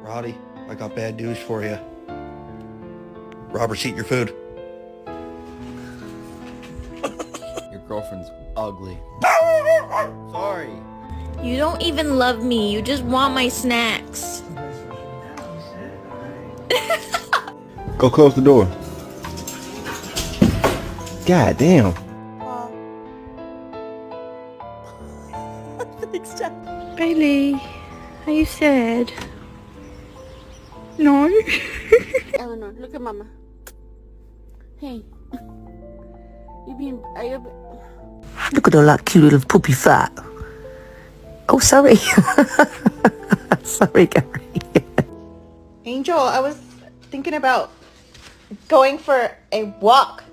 Roddy, I got bad news for you. Robert's eating your food. Your girlfriend's ugly. Sorry. You don't even love me. You just want my snacks. Go close the door. God damn. Thanks, Jack. Bailey, are you sad? No. Eleanor, look at Mama. Hey. Are you... Look at all that cute little puppy fat. Oh, sorry. Sorry, Gary. Angel, I was thinking about going for a walk.